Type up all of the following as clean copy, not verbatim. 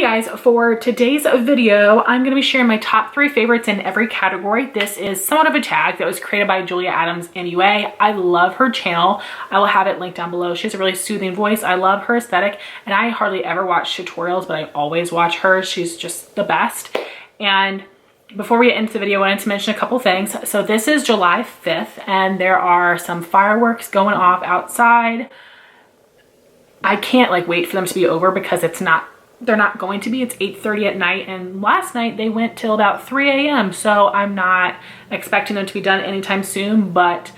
guys, for today's video, I'm going to be sharing my top 3 favorites in every category. This is somewhat of a tag that was created by Julia Adams NUA. I love her channel. I will have it linked down below. She has a really soothing voice. I love her aesthetic, and I hardly ever watch tutorials, but I always watch her. She's just the best. And before we get into the video, I wanted to mention a couple things. So this is July 5th, and there are some fireworks going off outside. I can't wait for them to be over because they're not going to be. It's 8:30 at night, and last night they went till about 3 a.m. So I'm not expecting them to be done anytime soon, but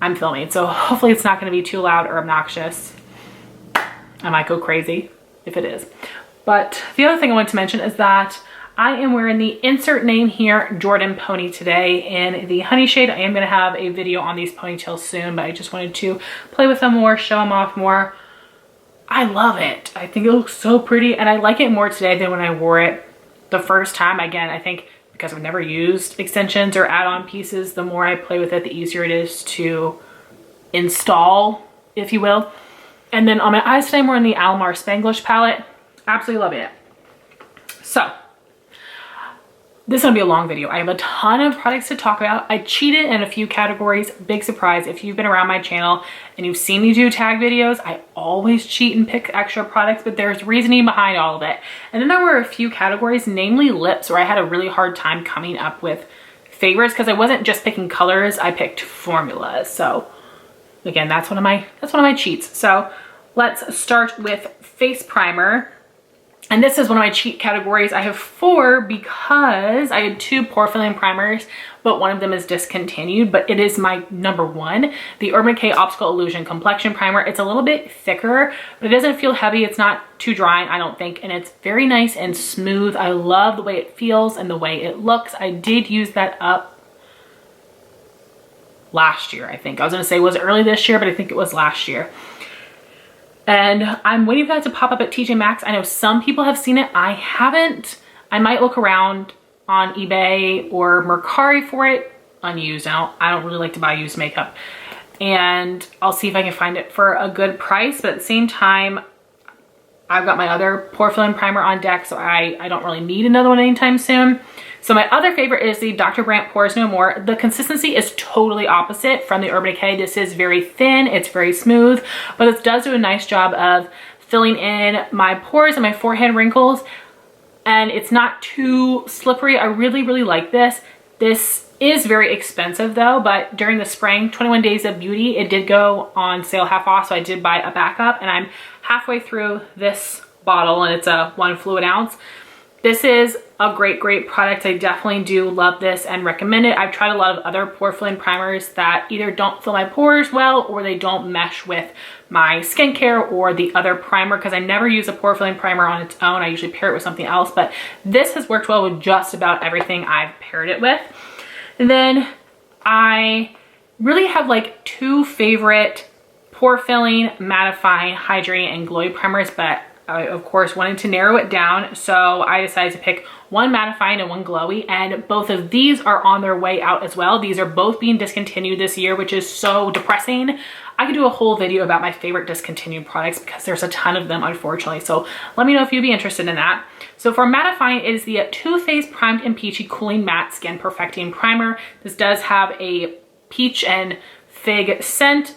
I'm filming, so hopefully it's not going to be too loud or obnoxious. I might go crazy if it is. But the other thing I want to mention is that I am wearing the insert name here Jordan pony today in the honey shade. I am going to have a video on these ponytails soon, but I just wanted to play with them more, show them off more. I love it. I think it looks so pretty, and I like it more today than when I wore it the first time. Again, I think because I've never used extensions or add-on pieces, the more I play with it, the easier it is to install, if you will. And then on my eyes today, I'm wearing the Alamar Spanglish Palette. Absolutely loving it. So this is gonna be a long video. I have a ton of products to talk about. I cheated in a few categories. Big surprise. If you've been around my channel and you've seen me do tag videos, I always cheat and pick extra products, but there's reasoning behind all of it. And then there were a few categories, namely lips, where I had a really hard time coming up with favorites because I wasn't just picking colors, I picked formulas. So again, that's one of my cheats. So let's start with face primer. And this is one of my cheat categories. I have 4 because I had 2 Porcelain primers, but one of them is discontinued, but it is my number 1, the Urban Decay Optical Illusion Complexion Primer. It's a little bit thicker, but it doesn't feel heavy. It's not too drying, I don't think, and it's very nice and smooth. I love the way it feels and the way it looks. I did use that up last year, I think. I was gonna say, was it early this year, but I think it was last year. And I'm waiting for that to pop up at TJ Maxx. I know some people have seen it. I haven't. I might look around on eBay or Mercari for it unused. I don't really like to buy used makeup. And I'll see if I can find it for a good price. But at the same time, I've got my other Porcelain primer on deck, so I don't really need another one anytime soon. So my other favorite is the Dr. Brandt Pores No More. The consistency is totally opposite from the Urban Decay. This is very thin, it's very smooth, but it does do a nice job of filling in my pores and my forehead wrinkles, and it's not too slippery. I really, really like this. This is very expensive though, but during the spring 21 Days of Beauty, it did go on sale half off, so I did buy a backup, and I'm halfway through this bottle, and it's a 1 fluid ounce. This is a great product. I definitely do love this and recommend it. I've tried a lot of other Porcelain primers that either don't fill my pores well or they don't mesh with my skincare or the other primer, because I never use a Porcelain primer on its own. I usually pair it with something else, but this has worked well with just about everything I've paired it with. And then I really have 2 favorite pore filling, mattifying, hydrating, and glowy primers, but I, of course, wanted to narrow it down, so I decided to pick one mattifying and one glowy, and both of these are on their way out as well. These are both being discontinued this year, which is so depressing. I could do a whole video about my favorite discontinued products because there's a ton of them, unfortunately, so let me know if you'd be interested in that. So for mattifying, it is the Too Faced Primed and Peachy Cooling Matte Skin Perfecting Primer. This does have a peach and fig scent.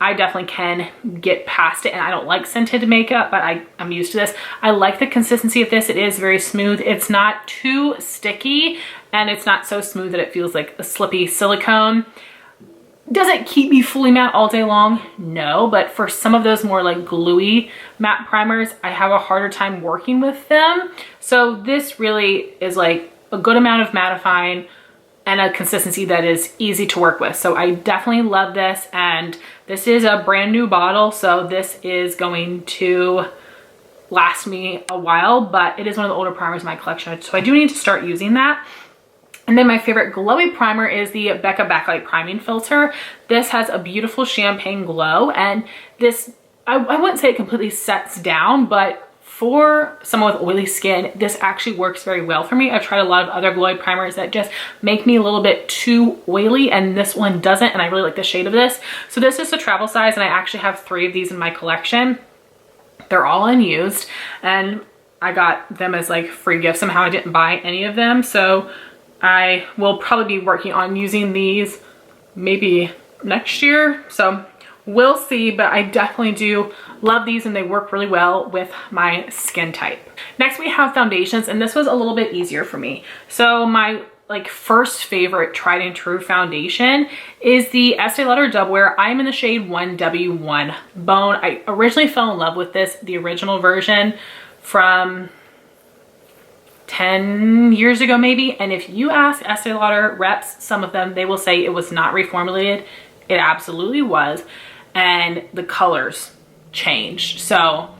I definitely can get past it, and I don't like scented makeup, but I'm used to this. I like the consistency of this. It is very smooth. It's not too sticky, and it's not so smooth that it feels like a slippy silicone. Does it keep me fully matte all day long? No, but for some of those more gluey matte primers, I have a harder time working with them. So this really is a good amount of mattifying and a consistency that is easy to work with. So I definitely love this, and this is a brand new bottle, so this is going to last me a while, but it is one of the older primers in my collection, so I do need to start using that. And then my favorite glowy primer is the Becca Backlight Priming Filter. This has a beautiful champagne glow, and this, I wouldn't say it completely sets down, but for someone with oily skin, this actually works very well for me. I've tried a lot of other glowy primers that just make me a little bit too oily, and this one doesn't, and I really like the shade of this. So this is the travel size, and I actually have 3 of these in my collection. They're all unused, and I got them as like free gifts. Somehow I didn't buy any of them. So I will probably be working on using these maybe next year. So we'll see, but I definitely do love these and they work really well with my skin type. Next we have foundations, and this was a little bit easier for me. So my like first favorite tried and true foundation is the Estee Lauder Double Wear. I'm in the shade 1W1 Bone. I originally fell in love with this, the original version from 10 years ago maybe. And if you ask Estee Lauder reps, some of them, they will say it was not reformulated. It absolutely was. And the colors changed. So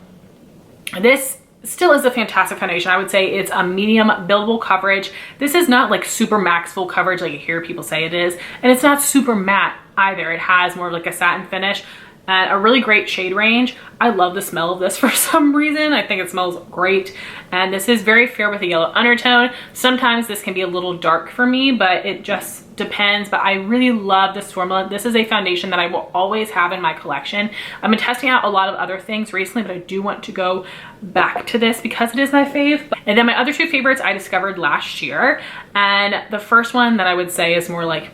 this still is a fantastic foundation. I would say it's a medium buildable coverage. This is not like super max full coverage like you hear people say it is. And it's not super matte either. It has more of like a satin finish and a really great shade range. I love the smell of this for some reason. I think it smells great. And this is very fair with a yellow undertone. Sometimes this can be a little dark for me, but it just depends. But I really love this formula. This is a foundation that I will always have in my collection. I've been testing out a lot of other things recently, but I do want to go back to this because it is my fave. And then my other two favorites I discovered last year. And the first one that I would say is more like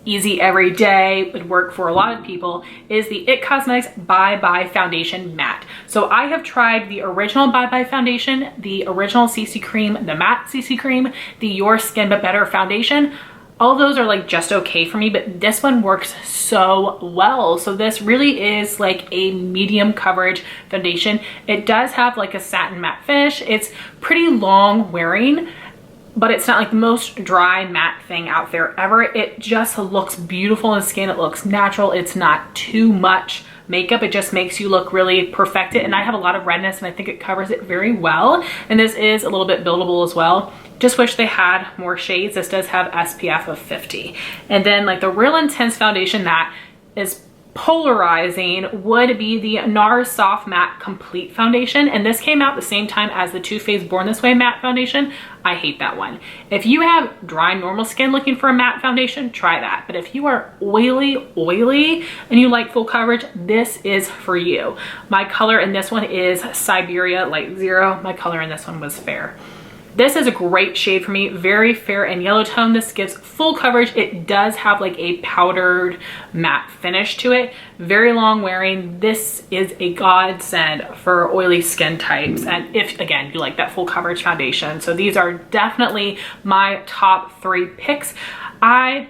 easy every day, would work for a lot of people, is the IT Cosmetics Bye Bye Foundation Matte. So I have tried the original Bye Bye Foundation, the original CC Cream, the matte CC Cream, the Your Skin But Better Foundation. All those are like just okay for me, but this one works so well. So this really is like a medium coverage foundation. It does have like a satin matte finish. It's pretty long wearing, but it's not like the most dry matte thing out there ever. It just looks beautiful in the skin. It looks natural. It's not too much makeup. It just makes you look really perfected. And I have a lot of redness and I think it covers it very well. And this is a little bit buildable as well. Just wish they had more shades. This does have SPF of 50. And then like the Real Intense foundation that is polarizing would be the NARS Soft Matte Complete Foundation. And this came out the same time as the Too Faced Born This Way matte foundation. I hate that one. If you have dry normal skin looking for a matte foundation, try that. But if you are oily, and you like full coverage, this is for you. My color in this one is Siberia Light Zero. My color in this one was Fair. This is a great shade for me, very fair and yellow tone. This gives full coverage. It does have like a powdered matte finish to it. Very long wearing. This is a godsend for oily skin types. And if, again, you like that full coverage foundation. So these are definitely my top 3 picks. I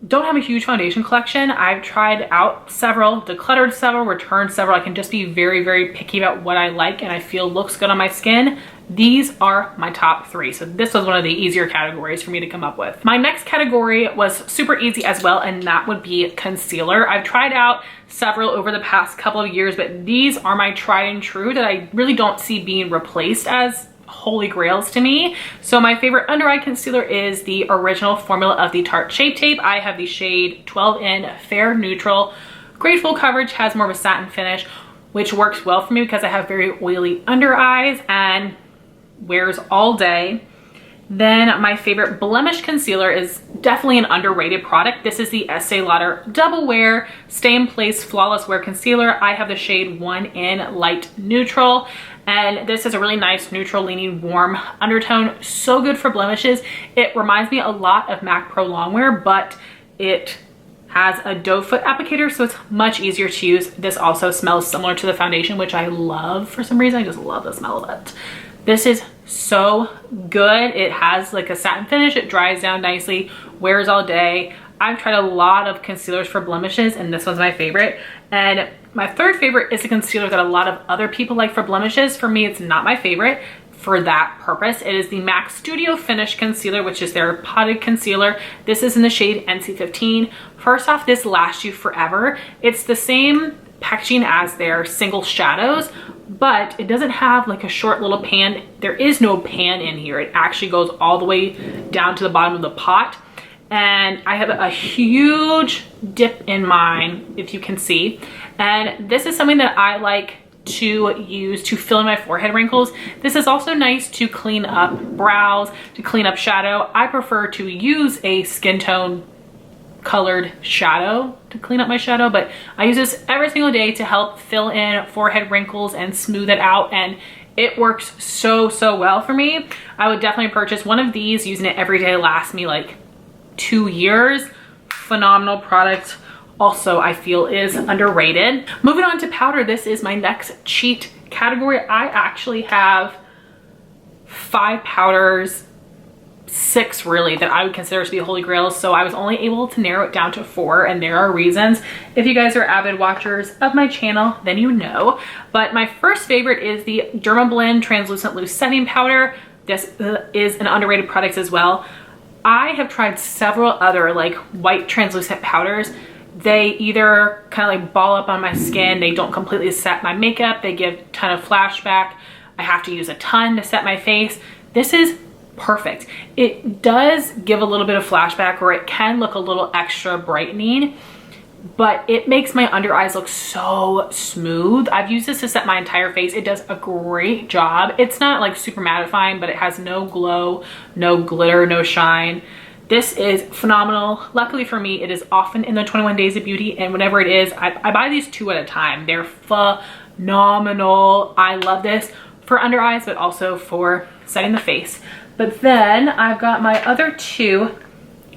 don't have a huge foundation collection. I've tried out several, decluttered several, returned several. I can just be very, very picky about what I like and I feel looks good on my skin. These are my top 3. So this was one of the easier categories for me to come up with. My next category was super easy as well, and that would be concealer. I've tried out several over the past couple of years, but these are my tried and true that I really don't see being replaced as holy grails to me. So my favorite under eye concealer is the original formula of the Tarte Shape Tape. I have the shade 12 in Fair Neutral. Great full coverage, has more of a satin finish, which works well for me because I have very oily under eyes and wears all day. Then my favorite blemish concealer is definitely an underrated product. This is the Estee Lauder Double Wear Stay in Place Flawless Wear Concealer. I have the shade 1 in Light Neutral. And this is a really nice neutral leaning warm undertone. So good for blemishes. It reminds me a lot of MAC Pro Longwear, but it has a doe foot applicator, so it's much easier to use. This also smells similar to the foundation, which I love for some reason. I just love the smell of it. This is so good. It has like a satin finish. It dries down nicely, wears all day. I've tried a lot of concealers for blemishes and this one's my favorite. And my third favorite is a concealer that a lot of other people like for blemishes. For me, it's not my favorite for that purpose. It is the MAC Studio Finish Concealer, which is their potted concealer. This is in the shade NC15. First off, this lasts you forever. It's the same packaging as their single shadows, but it doesn't have like a short little pan. There is no pan in here. It actually goes all the way down to the bottom of the pot. And I have a huge dip in mine, if you can see. And this is something that I like to use to fill in my forehead wrinkles. This is also nice to clean up brows, to clean up shadow. I prefer to use a skin tone colored shadow to clean up my shadow, but I use this every single day to help fill in forehead wrinkles and smooth it out, and It works so, so well for me. I would definitely purchase one of these. Using it every day lasts me like 2 years. Phenomenal product. Also, I feel is underrated. Moving on to powder, this is my next cheat category. I actually have 5 powders, 6 really, that I would consider to be holy grails. So I was only able to narrow it down to 4, and there are reasons. If you guys are avid watchers of my channel, then you know. But my first favorite is the Dermablend Translucent Loose Setting Powder. This is an underrated product as well. I have tried several other like white translucent powders. They either kind of like ball up on my skin, they don't completely set my makeup, they give a ton of flashback, I have to use a ton to set my face. This is perfect. It does give a little bit of flashback, or it can look a little extra brightening, but it makes my under eyes look so smooth. I've used this to set my entire face. It does a great job. It's not like super mattifying, but it has no glow, no glitter, no shine. This is phenomenal. Luckily for me, it is often in the 21 Days of Beauty, and whenever it is, I buy these 2 at a time. They're phenomenal. I love this for under eyes, but also for setting the face. But then I've got my other 2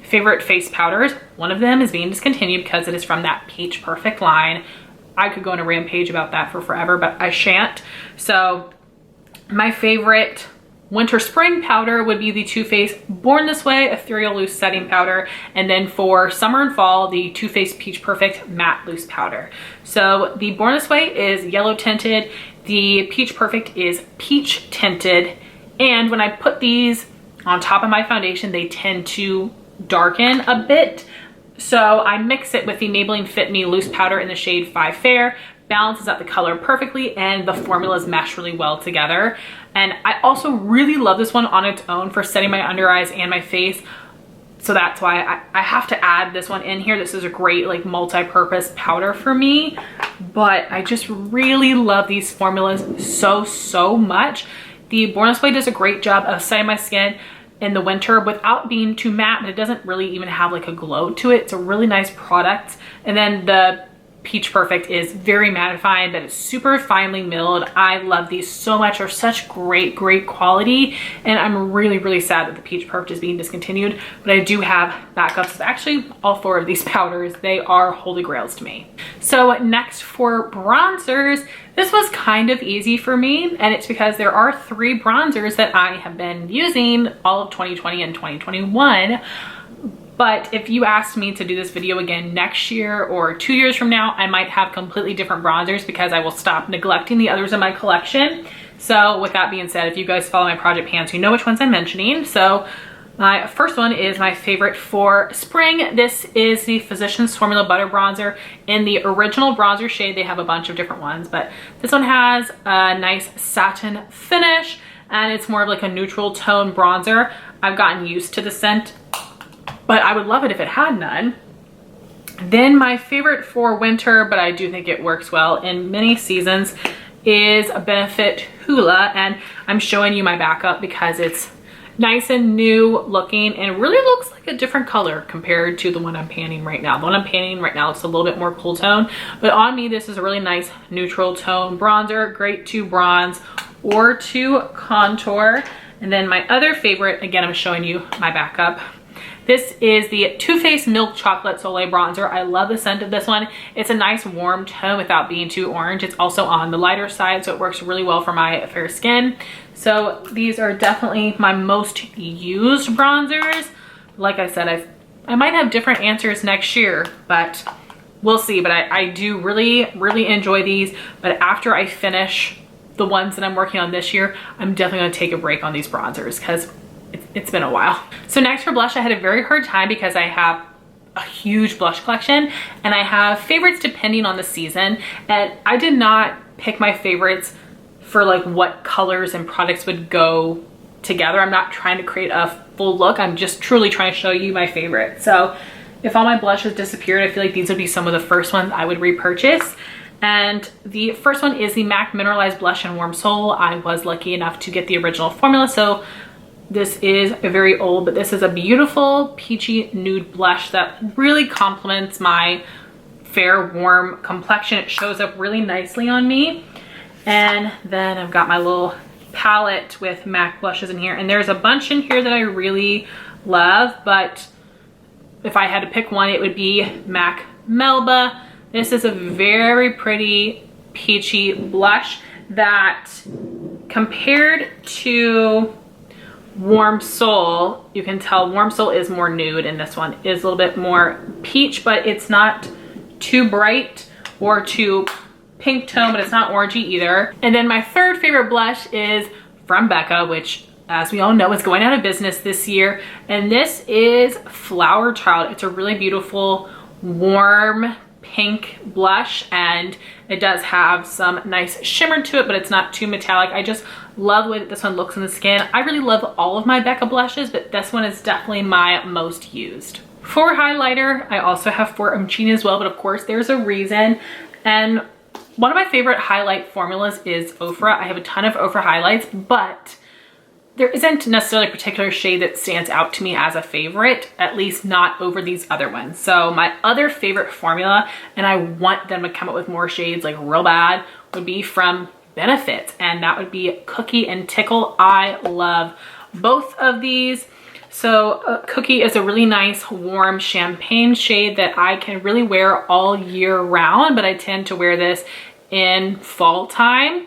favorite face powders. One of them is being discontinued because it is from that Peach Perfect line. I could go on a rampage about that for forever, but I shan't. So my favorite winter spring powder would be the Too Faced Born This Way Ethereal Loose Setting Powder, and then for summer and fall, the Too Faced Peach Perfect Matte Loose Powder. So the Born This Way is yellow tinted, the Peach Perfect is peach tinted, and when I put these on top of my foundation, they tend to darken a bit. So I mix it with the Maybelline Fit Me Loose Powder in the shade 5 Fair, balances out the color perfectly, and the formulas mesh really well together. And I also really love this one on its own for setting my under eyes and my face. So that's why I have to add this one in here. This is a great like multi-purpose powder for me, but I just really love these formulas so much. The Born This Way does a great job of setting my skin in the winter without being too matte, but it doesn't really even have like a glow to it. It's a really nice product. And then the Peach Perfect is very mattifying, but it's super finely milled. I love these so much. They're such great quality, and I'm really sad that the Peach Perfect is being discontinued, but I do have backups of actually all 4 of these powders. They are holy grails to me. So next for bronzers, this was kind of easy for me, and it's because there are 3 bronzers that I have been using all of 2020 and 2021. But if you asked me to do this video again next year or 2 years from now, I might have completely different bronzers because I will stop neglecting the others in my collection. So with that being said, if you guys follow my project pans, you know which ones I'm mentioning. So my first one is my favorite for spring. This is the Physicians Formula Butter Bronzer in the original bronzer shade. They have a bunch of different ones, but this one has a nice satin finish, and it's more of like a neutral tone bronzer. I've gotten used to the scent, but I would love it if it had none. Then my favorite for winter, but I do think it works well in many seasons, is a Benefit Hoola, and I'm showing you my backup because it's nice and new looking and really looks like a different color compared to the one I'm panning right now. The one I'm panning right now, it's a little bit more cool tone, but on me this is a really nice neutral tone bronzer, great to bronze or to contour. And then my other favorite, again I'm showing you my backup, this is the Too Faced Milk Chocolate Soleil Bronzer. I love the scent of this one. It's a nice warm tone without being too orange. It's also on the lighter side, so it works really well for my fair skin. So these are definitely my most used bronzers. Like I said, I might have different answers next year, but we'll see. But I do really enjoy these. But after I finish the ones that I'm working on this year, I'm definitely gonna take a break on these bronzers because it's been a while. So next for blush, I had a very hard time because I have a huge blush collection and I have favorites depending on the season, and I did not pick my favorites for like what colors and products would go together. I'm not trying to create a full look. I'm just truly trying to show you my favorite. So if all my blushes disappeared, I feel like these would be some of the first ones I would repurchase. And the first one is the MAC Mineralized Blush in Warm Soul. I was lucky enough to get the original formula, so this is a very old, but this is a beautiful peachy nude blush that really complements my fair warm complexion. It shows up really nicely on me. And then I've got my little palette with MAC blushes in here, and there's a bunch in here that I really love, but if I had to pick one, it would be MAC Melba. This is a very pretty peachy blush that, compared to Warm Soul, you can tell Warm Soul is more nude and this one is a little bit more peach, but it's not too bright or too pink tone, but it's not orangey either. And then my third favorite blush is from Becca, which, as we all know, is going out of business this year. And this is Flower Child. It's a really beautiful, warm pink blush, and it does have some nice shimmer to it, but it's not too metallic. I just love the way that this one looks in the skin. I really love all of my Becca blushes, but this one is definitely my most used. For highlighter, I also have Fortune as well, but of course there's a reason. And one of my favorite highlight formulas is Ofra. I have a ton of Ofra highlights, but there isn't necessarily a particular shade that stands out to me as a favorite, at least not over these other ones. So my other favorite formula, and I want them to come up with more shades like real bad, would be from Benefit, and that would be Cookie and Tickle. I love both of these. So Cookie is a really nice warm champagne shade that I can really wear all year round, but I tend to wear this in fall time.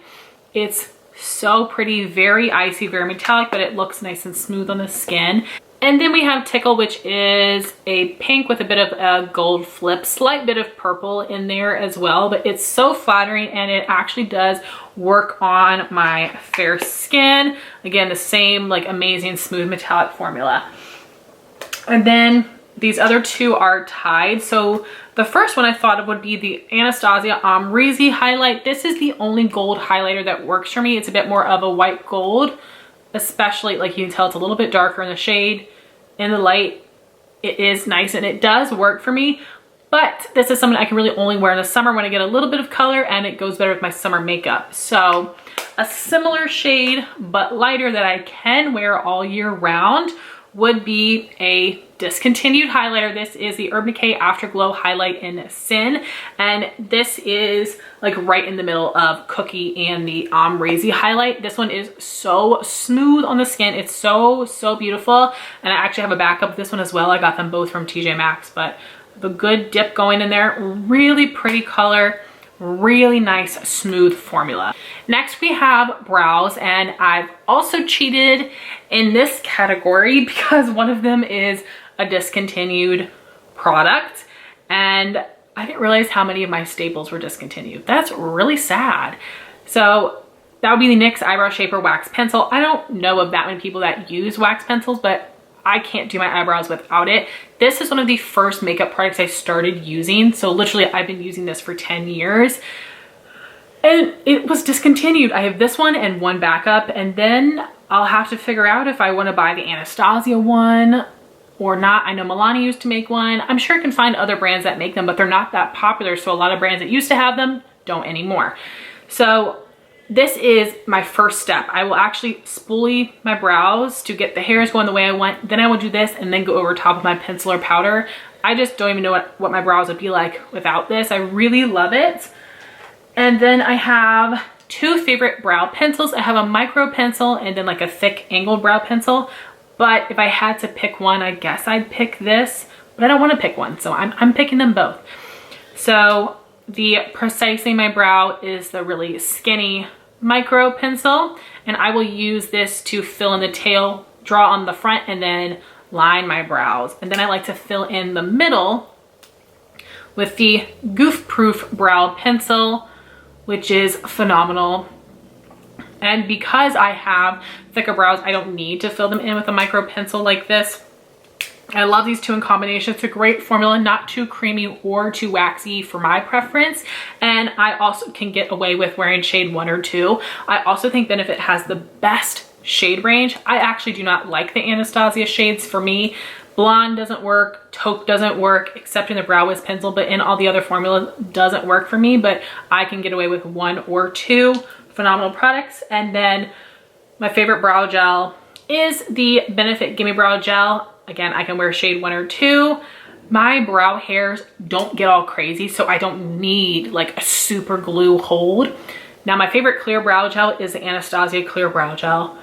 It's so pretty, very icy, very metallic, but it looks nice and smooth on the skin. And then we have Tickle, which is a pink with a bit of a gold flip, slight bit of purple in there as well, but it's so flattering and it actually does work on my fair skin. Again, the same like amazing smooth metallic formula. And then these other two are tied. So the first one I thought of would be the Anastasia Amrezy highlight. This is the only gold highlighter that works for me. It's a bit more of a white gold, especially like you can tell it's a little bit darker in the shade. In the light, it is nice and it does work for me, but this is something I can really only wear in the summer when I get a little bit of color, and it goes better with my summer makeup. So a similar shade but lighter that I can wear all year round would be a Discontinued highlighter. This is the Urban Decay Afterglow Highlight in Sin, and this is like right in the middle of Cookie and the Amrezy highlight. This one is so smooth on the skin. It's so beautiful, and I actually have a backup of this one as well. I got them both from TJ Maxx, but the good dip going in there. Really pretty color, really nice smooth formula. Next we have brows, and I've also cheated in this category because one of them is a discontinued product, and I didn't realize how many of my staples were discontinued. That's really sad. So that would be the NYX Eyebrow Shaper Wax Pencil. I don't know of that many people that use wax pencils, but I can't do my eyebrows without it. This is one of the first makeup products I started using. So literally I've been using this for 10 years and it was discontinued. I have this one and one backup, and then I'll have to figure out if I want to buy the Anastasia one or not. I know Milani used to make one. I'm sure I can find other brands that make them, but they're not that popular. So a lot of brands that used to have them don't anymore. So this is my first step. I will actually spoolie my brows to get the hairs going the way I want. Then I will do this and then go over top of my pencil or powder. I just don't even know what my brows would be like without this. I really love it. And then I have two favorite brow pencils. I have a micro pencil and then like a thick angled brow pencil. But if I had to pick one, I guess I'd pick this, but I don't want to pick one. So I'm picking them both. So the Precisely My Brow is the really skinny micro pencil, and I will use this to fill in the tail, draw on the front, and then line my brows. And then I like to fill in the middle with the Goof Proof Brow Pencil, which is phenomenal. And because I have thicker brows, I don't need to fill them in with a micro pencil like this. I love these two in combination. It's a great formula, not too creamy or too waxy for my preference. And I also can get away with wearing shade 1 or 2. I also think Benefit has the best shade range. I actually do not like the Anastasia shades. For me, Blonde doesn't work, Taupe doesn't work, except in the Brow Wiz pencil, but in all the other formulas doesn't work for me. But I can get away with 1 or 2 phenomenal products. And then my favorite brow gel is the Benefit Gimme Brow Gel. Again, I can wear shade 1 or 2. My brow hairs don't get all crazy, so I don't need like a super glue hold. Now my favorite clear brow gel is the Anastasia clear brow gel.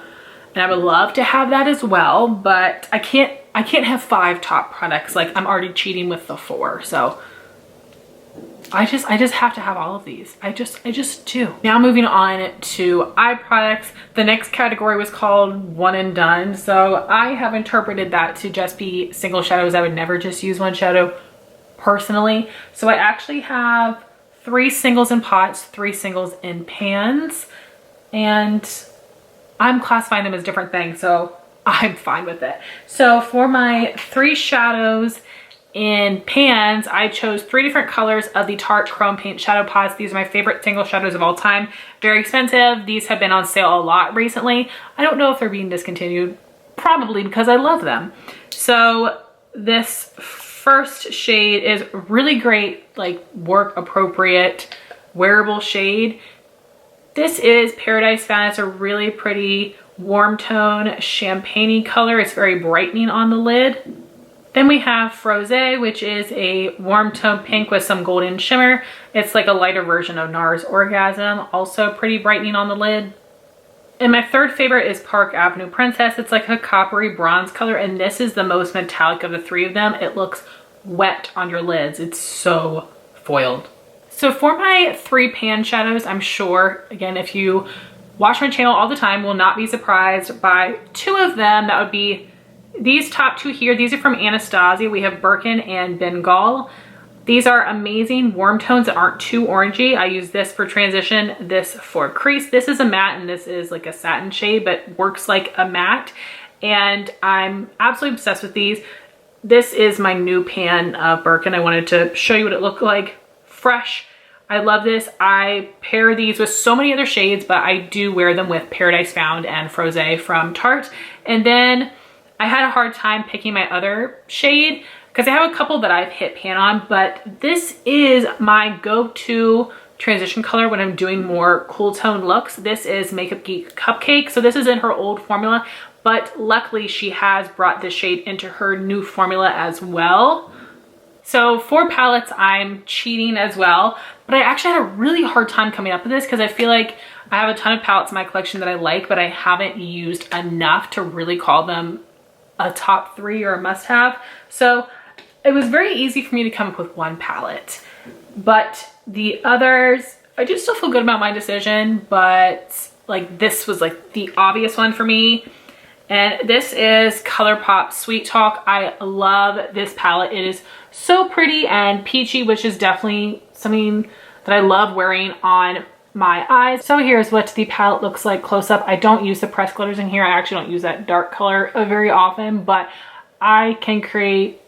And I would love to have that as well, but I can't have 5 top products. Like, I'm already cheating with the 4. So I just have to have all of these. I just do. Now moving on to eye products. The next category was called one and done. So I have interpreted that to just be single shadows. I would never just use one shadow personally. So I actually have 3 singles in pots, 3 singles in pans, and I'm classifying them as different things, so I'm fine with it. So for my 3 shadows in pans, I chose 3 different colors of the Tarte Chrome Paint Shadow Pots. These are my favorite single shadows of all time. Very expensive. These have been on sale a lot recently. I don't know if they're being discontinued, probably because I love them. So this first shade is really great, like work appropriate, wearable shade. This is Paradise Found. It's a really pretty warm tone champagne-y color. It's very brightening on the lid. Then we have Frosé, which is a warm tone pink with some golden shimmer. It's like a lighter version of NARS Orgasm, also pretty brightening on the lid. And my third favorite is Park Avenue Princess. It's like a coppery bronze color, and this is the most metallic of the 3 of them. It looks wet on your lids. It's so foiled. So for my 3 pan shadows, I'm sure, again, if you watch my channel all the time, will not be surprised by 2 of them. That would be these top 2 here. These are from Anastasia. We have Birkin and Bengal. These are amazing warm tones that aren't too orangey. I use this for transition, this for crease. This is a matte and this is like a satin shade, but works like a matte. And I'm absolutely obsessed with these. This is my new pan of Birkin. I wanted to show you what it looked like fresh. I love this. I pair these with so many other shades, but I do wear them with Paradise Found and Frosé from Tarte. And then I had a hard time picking my other shade because I have a couple that I've hit pan on, but this is my go-to transition color when I'm doing more cool tone looks. This is Makeup Geek Cupcake. So this is in her old formula, but luckily she has brought this shade into her new formula as well. So for palettes, I'm cheating as well, but I actually had a really hard time coming up with this because I feel like I have a ton of palettes in my collection that I like, but I haven't used enough to really call them a top 3 or a must-have. So it was very easy for me to come up with 1 palette, but the others, I do still feel good about my decision, but like this was like the obvious one for me. And this is ColourPop Sweet Talk. I love this palette. It is so pretty and peachy, which is definitely something that I love wearing on my eyes. So here's what the palette looks like close up. I don't use the pressed glitters in here. I actually don't use that dark color very often, but I can create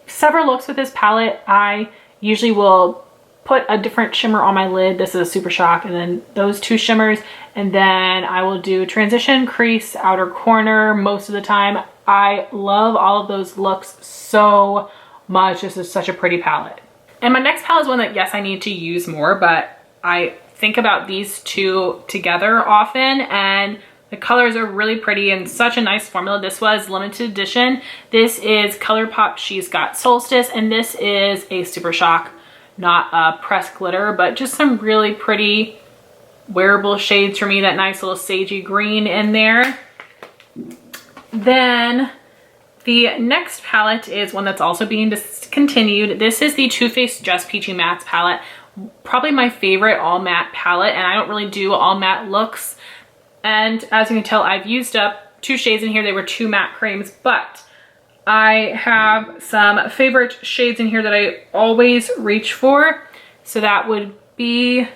several looks with this palette. I usually will put a different shimmer on my lid. This is a Super Shock, and then those 2 shimmers, and then I will do transition, crease, outer corner most of the time. I love all of those looks so much. This is such a pretty palette. And my next palette is one that, yes, I need to use more, but I think about these 2 together often, and the colors are really pretty and such a nice formula. This was limited edition. This is ColourPop She's Got Solstice, and this is a Super Shock, not a pressed glitter, but just some really pretty wearable shades for me. That nice little sagey green in there. Then the next palette is one that's also being discontinued. This is the Too Faced Just Peachy Mattes palette. Probably my favorite all matte palette, and I don't really do all matte looks. And as you can tell, I've used up 2 shades in here. They were 2 matte creams, but I have some favorite shades in here that I always reach for. So that would be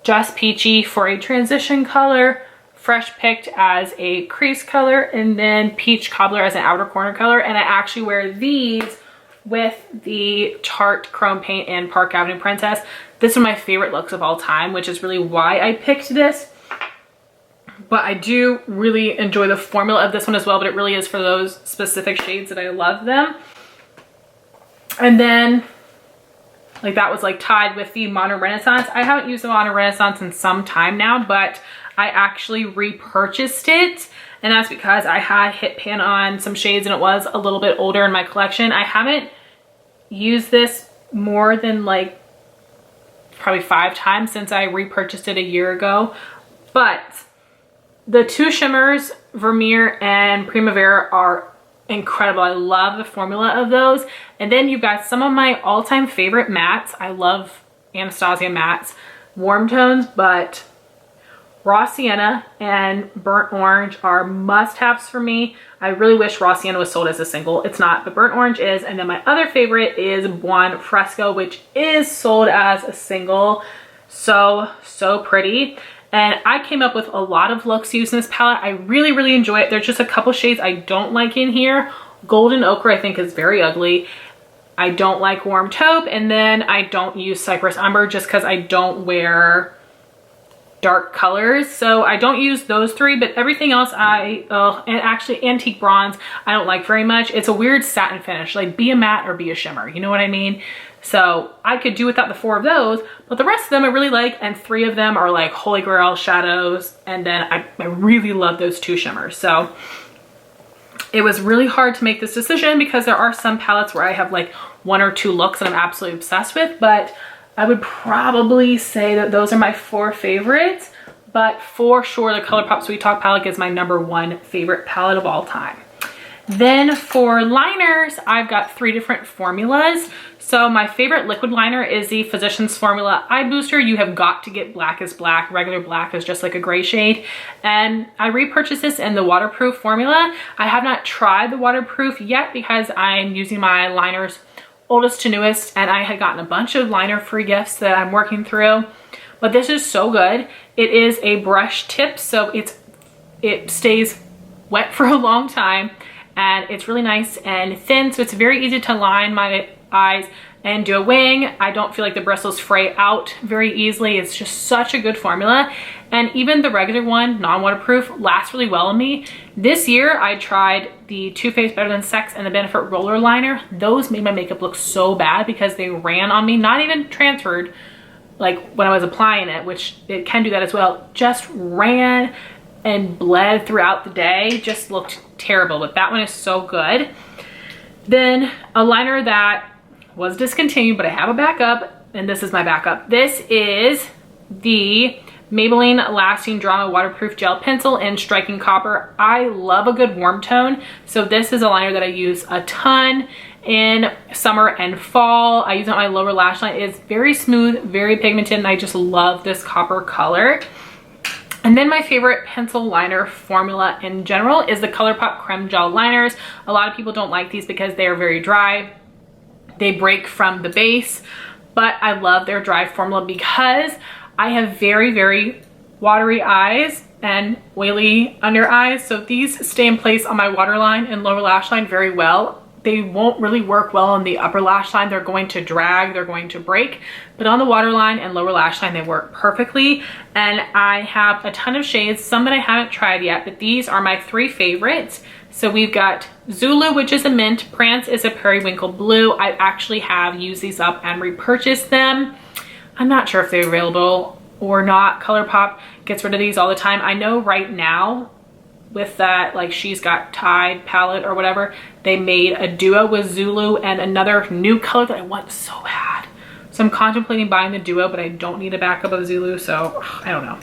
Just Peachy for a transition color, Fresh Picked as a crease color, and then Peach Cobbler as an outer corner color. And I actually wear these with the Tarte Chrome Paint and Park Avenue Princess. This is one of my favorite looks of all time, which is really why I picked this. But I do really enjoy the formula of this one as well, but it really is for those specific shades that I love them. And then, like, that was like tied with the Modern Renaissance. I haven't used the Modern Renaissance in some time now, but I actually repurchased it. And that's because I had hit pan on some shades and it was a little bit older in my collection. I haven't used this more than like probably 5 times since I repurchased it a year ago. But the two shimmers, Vermeer and Primavera, are incredible. I love the formula of those. And then you've got some of my all-time favorite mattes. I love Anastasia mattes, warm tones, but Raw Sienna and Burnt Orange are must-haves for me. I really wish Raw Sienna was sold as a single. It's not, but Burnt Orange is. And then my other favorite is Buon Fresco, which is sold as a single. So pretty. And I came up with a lot of looks using this palette. I really, really enjoy it. There's just a couple shades I don't like in here. Golden Ochre I think is very ugly. I don't like Warm Taupe, and then I don't use Cypress Umber just because I don't wear dark colors. So I don't use those three, but everything else and actually Antique Bronze I don't like very much. It's a weird satin finish, like be a matte or be a shimmer, you know what I mean? So I could do without the 4 of those, but the rest of them I really like, and 3 of them are like Holy Grail shadows, and then I really love those 2 shimmers. So it was really hard to make this decision because there are some palettes where I have like 1 or 2 looks that I'm absolutely obsessed with, but I would probably say that those are my 4 favorites. But for sure the ColourPop Sweet Talk palette is my #1 favorite palette of all time. Then for liners, I've got 3 different formulas. So my favorite liquid liner is the Physicians Formula Eye Booster. You have got to get Black is Black. Regular black is just like a gray shade. And I repurchased this in the waterproof formula. I have not tried the waterproof yet because I'm using my liners oldest to newest, and I had gotten a bunch of liner free gifts that I'm working through. But this is so good. It is a brush tip, so it stays wet for a long time, and it's really nice and thin, so it's very easy to line my eyes and do a wing. I don't feel like the bristles fray out very easily. It's just such a good formula. And even the regular one, non-waterproof, lasts really well on me. This year I tried the Too Faced Better Than Sex and the Benefit Roller Liner. Those made my makeup look so bad because they ran on me, not even transferred like when I was applying it, which it can do that as well, just ran and bled throughout the day. Just looked terrible, but that one is so good. Then a liner that was discontinued, but I have a backup, and this is my backup. This is the Maybelline Lasting Drama Waterproof Gel Pencil in Striking Copper. I love a good warm tone, so this is a liner that I use a ton in summer and fall. I use it on my lower lash line. It's very smooth, very pigmented, and I just love this copper color. And then my favorite pencil liner formula in general is the ColourPop Creme Gel Liners. A lot of people don't like these because they are very dry. They break from the base, but I love their dry formula because I have very, very watery eyes and oily under eyes. So these stay in place on my waterline and lower lash line very well. They won't really work well on the upper lash line. They're going to drag, they're going to break, but on the waterline and lower lash line, they work perfectly. And I have a ton of shades, some that I haven't tried yet, but these are my 3 favorites. So we've got Zulu, which is a mint. Prance is a periwinkle blue. I actually have used these up and repurchased them. I'm not sure if they're available or not. ColourPop gets rid of these all the time. I know right now with that, like She's Got Tide palette or whatever, they made a duo with Zulu and another new color that I want so bad. So I'm contemplating buying the duo, but I don't need a backup of Zulu, so I don't know.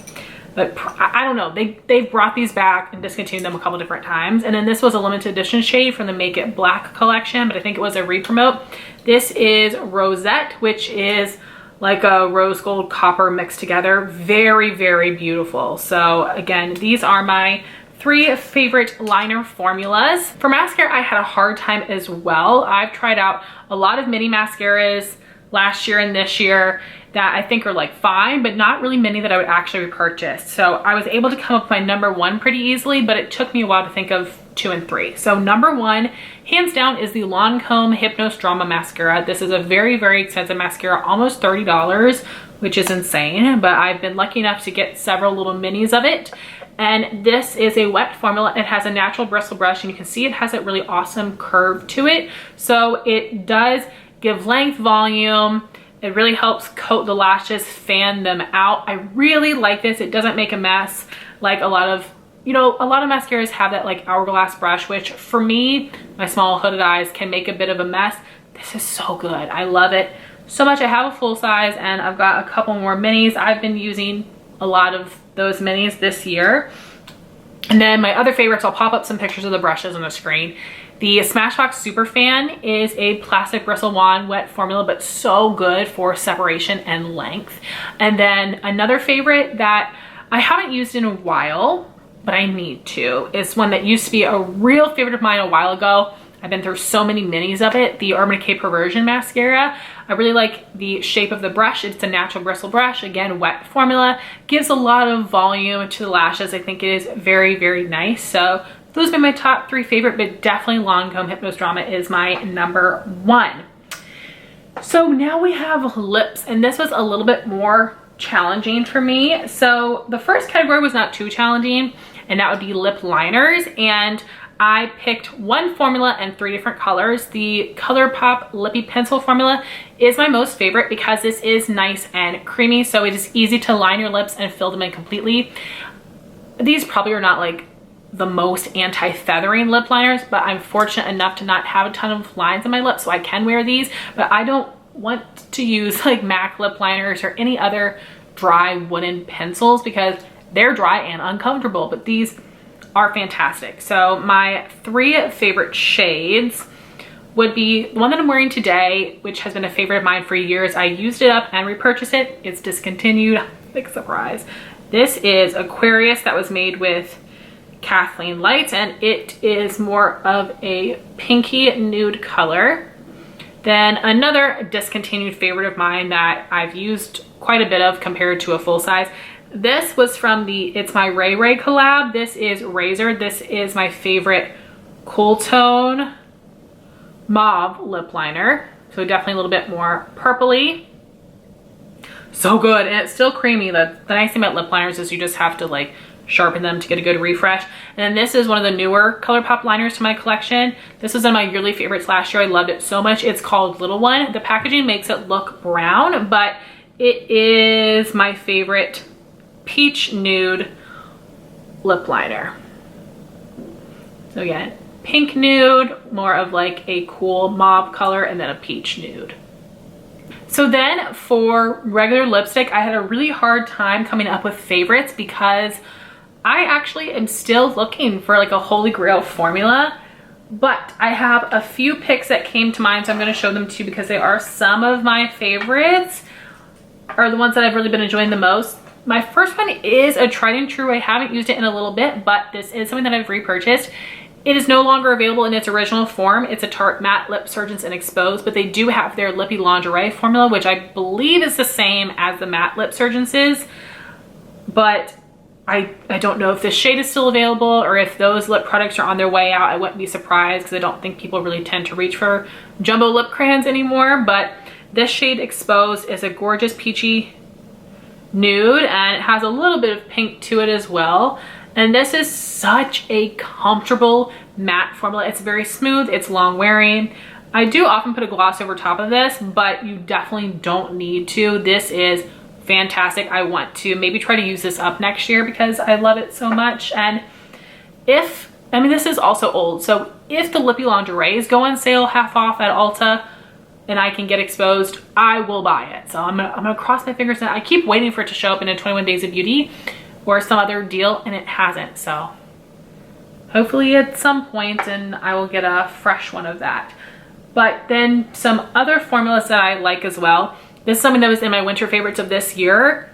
But I don't know, they've brought these back and discontinued them a couple different times. And then this was a limited edition shade from the Make It Black collection, but I think it was a re-promote. This is Rosette, which is like a rose gold copper mixed together. Very, very beautiful. So again, these are my 3 favorite liner formulas. For mascara, I had a hard time as well. I've tried out a lot of mini mascaras last year and this year that I think are like fine, but not really many that I would actually repurchase. So I was able to come up with my #1 pretty easily, but it took me a while to think of 2 and 3. So #1, hands down, is the Lancome Hypnose Drama Mascara. This is a very, very expensive mascara, almost $30, which is insane, but I've been lucky enough to get several little minis of it. And this is a wet formula. It has a natural bristle brush, and you can see it has a really awesome curve to it. So it does give length, volume. It really helps coat the lashes, fan them out. I really like this. It doesn't make a mess like a lot of, you know, a lot of mascaras have that like hourglass brush, which for me, my small hooded eyes, can make a bit of a mess. This is so good. I love it so much. I have a full size and I've got a couple more minis. I've been using a lot of those minis this year. And then my other favorites, I'll pop up some pictures of the brushes on the screen. The Smashbox Superfan is a plastic bristle wand wet formula, but so good for separation and length. And then another favorite that I haven't used in a while, but I need to, is one that used to be a real favorite of mine a while ago. I've been through so many minis of it, the Urban Decay Perversion Mascara. I really like the shape of the brush. It's a natural bristle brush, again, wet formula. Gives a lot of volume to the lashes. I think it is very, very nice. So those have been my top 3 favorite, but definitely Lancome Hypnose Drama is my number 1. So now we have lips, and this was a little bit more challenging for me. So the first category was not too challenging, and that would be lip liners. And I picked one formula and 3 different colors. The ColourPop Lippie Pencil formula is my most favorite because this is nice and creamy, so it is easy to line your lips and fill them in completely. These probably are not like the most anti-feathering lip liners, but I'm fortunate enough to not have a ton of lines on my lips, so I can wear these. But I don't want to use like MAC lip liners or any other dry wooden pencils because they're dry and uncomfortable, but these are fantastic. So my 3 favorite shades would be the one that I'm wearing today, which has been a favorite of mine for years. I used it up and repurchased it. It's discontinued, big surprise. This is Aquarius, that was made with Kathleen Lights, and it is more of a pinky nude color. Then another discontinued favorite of mine that I've used quite a bit of compared to a full size. This was from the It's My Ray Ray collab. This is Rayezor. This is my favorite cool tone mauve lip liner. So definitely a little bit more purpley. So good, and it's still creamy. The nice thing about lip liners is you just have to like sharpen them to get a good refresh. And then this is one of the newer ColourPop liners to my collection. This was one of my yearly favorites last year. I loved it so much. It's called Little One. The packaging makes it look brown, but it is my favorite peach nude lip liner. So again, pink nude, more of like a cool mauve color, and then a peach nude. So then for regular lipstick, I had a really hard time coming up with favorites because I actually am still looking for like a holy grail formula, but I have a few picks that came to mind, so I'm going to show them to you because they are some of my favorites, are the ones that I've really been enjoying the most. My first one is a tried and true. I haven't used it in a little bit, but this is something that I've repurchased. It is no longer available in its original form. It's a Tarte Matte Lip Surgeons and Exposed, but they do have their Lippie Lingerie formula, which I believe is the same as the Matte Lip Surgeons is. But I don't know if this shade is still available or if those lip products are on their way out. I wouldn't be surprised because I don't think people really tend to reach for jumbo lip crayons anymore. But this shade Exposed is a gorgeous peachy nude, and it has a little bit of pink to it as well. And this is such a comfortable matte formula. It's very smooth, it's long wearing. I do often put a gloss over top of this, but you definitely don't need to. This is fantastic. I want to maybe try to use this up next year because I love it so much. And this is also old, so if the Lippie Lingeries go on sale half off at Ulta and I can get Exposed, I will buy it. So I'm gonna cross my fingers, and I keep waiting for it to show up in a 21 Days of Beauty or some other deal, and it hasn't. So hopefully at some point, and I will get a fresh one of that. But then some other formulas that I like as well. This is something that was in my winter favorites of this year.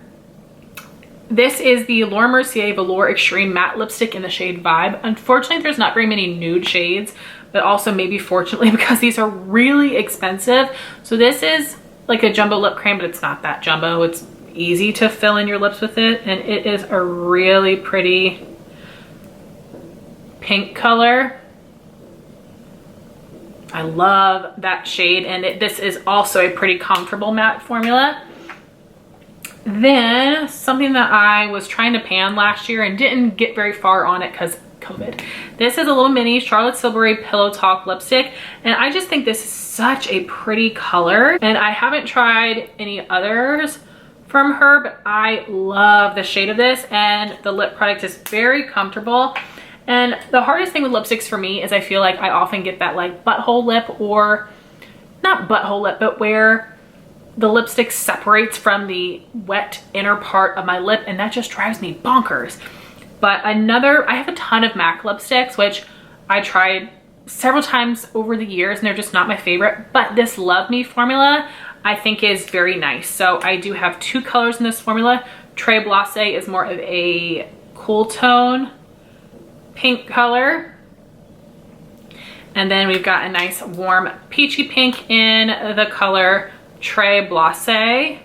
This is the Laura Mercier Velour Extreme Matte Lipstick in the shade Vibe. Unfortunately, there's not very many nude shades, but also maybe fortunately because these are really expensive. So this is like a jumbo lip cream, but it's not that jumbo. It's easy to fill in your lips with it, and it is a really pretty pink color. I love that shade, and this is also a pretty comfortable matte formula. Then something that I was trying to pan last year and didn't get very far on it because COVID. This is a little mini Charlotte Tilbury Pillow Talk lipstick, and I just think this is such a pretty color, and I haven't tried any others from her, but I love the shade of this, and the lip product is very comfortable. And the hardest thing with lipsticks for me is I feel like I often get that like butthole lip, or not butthole lip, but where the lipstick separates from the wet inner part of my lip, and that just drives me bonkers. But I have a ton of MAC lipsticks, which I tried several times over the years and they're just not my favorite, but this Love Me formula I think is very nice. So I do have 2 colors in this formula. Très Blasé is more of a cool tone pink color. And then we've got a nice warm peachy pink in the color Très Blasé.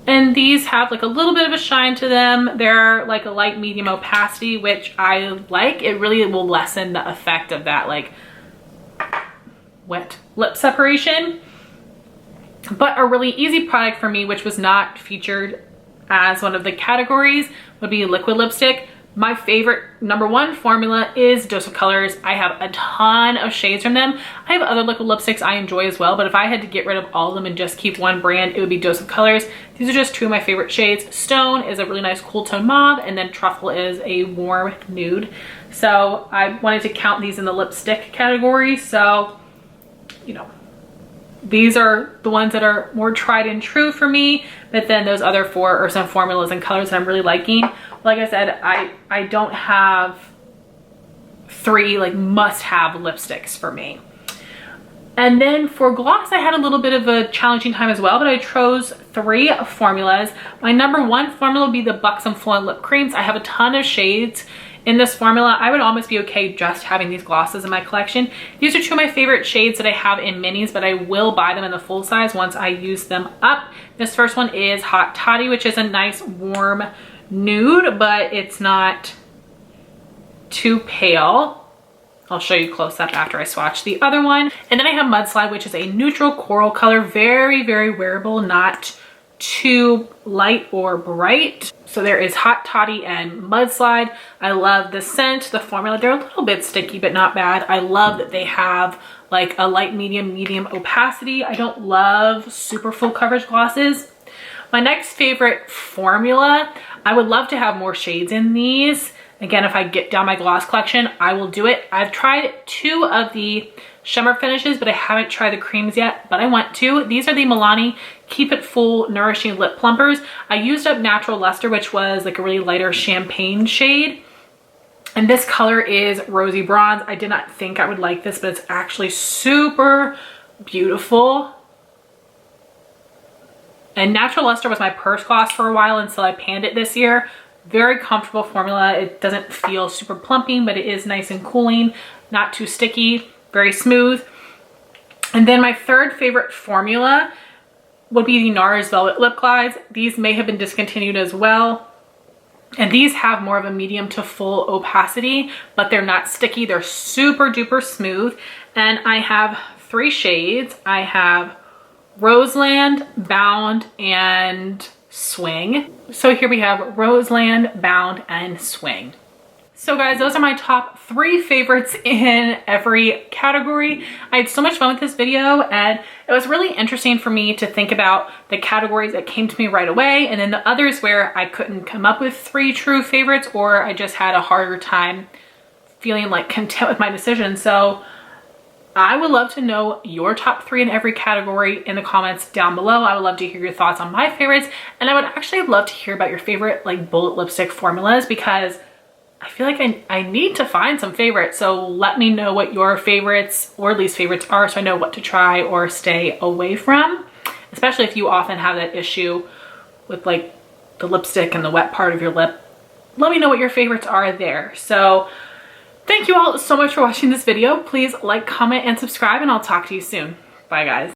And these have like a little bit of a shine to them. They're like a light medium opacity, which I like. It really will lessen the effect of that like wet lip separation. But a really easy product for me, which was not featured as one of the categories, would be liquid lipstick. My favorite #1 formula is Dose of Colors. I have a ton of shades from them. I have other liquid lipsticks I enjoy as well, but if I had to get rid of all of them and just keep one brand, it would be Dose of Colors. These are just 2 of my favorite shades. Stone is a really nice cool tone mauve, and then Truffle is a warm nude. So I wanted to count these in the lipstick category. So, you know, these are the ones that are more tried and true for me, but then those other 4 are some formulas and colors that I'm really liking. Like I said, I don't have 3 like must-have lipsticks for me. And then for gloss, I had a little bit of a challenging time as well, but I chose 3 formulas. My #1 formula would be the Buxom Fluent Lip Creams. I have a ton of shades in this formula. I would almost be okay just having these glosses in my collection. These are 2 of my favorite shades that I have in minis, but I will buy them in the full size once I use them up. This first one is Hot Toddy, which is a nice warm nude, but it's not too pale. I'll show you close up after I swatch the other one. And then I have Mudslide, which is a neutral coral color, very, very wearable, not too light or bright. So there is Hot Toddy and Mudslide. I love the scent, the formula. They're a little bit sticky, but not bad. I love that they have like a light medium opacity. I don't love super full coverage glosses. My next favorite formula, I would love to have more shades in these. Again, if I get down my gloss collection, I will do it. I've tried 2 of the shimmer finishes, but I haven't tried the creams yet, but I want to. These are the Milani Keep It Full Nourishing Lip Plumpers. I used up Natural Luster, which was like a really lighter champagne shade. And this color is Rosy Bronze. I did not think I would like this, but it's actually super beautiful. And Natural Luster was my purse gloss for a while until I panned it this year. Very comfortable formula. It doesn't feel super plumping, but it is nice and cooling, not too sticky, very smooth. And then my 3rd favorite formula would be the NARS Velvet Lip Glides. These may have been discontinued as well. And these have more of a medium to full opacity, but they're not sticky. They're super duper smooth. And I have 3 shades. I have Roseland, Bound, and Swing. So here we have Roseland, Bound, and Swing. So guys, those are my top 3 favorites in every category. I had so much fun with this video, and it was really interesting for me to think about the categories that came to me right away, and then the others where I couldn't come up with 3 true favorites, or I just had a harder time feeling like content with my decision. So I would love to know your top 3 in every category in the comments down below. I would love to hear your thoughts on my favorites, and I would actually love to hear about your favorite like bullet lipstick formulas, because I feel like I need to find some favorites. So let me know what your favorites or least favorites are, so I know what to try or stay away from, especially if you often have that issue with like the lipstick and the wet part of your lip. Let me know what your favorites are there. So thank you all so much for watching this video. Please like, comment, and subscribe, and I'll talk to you soon. Bye guys.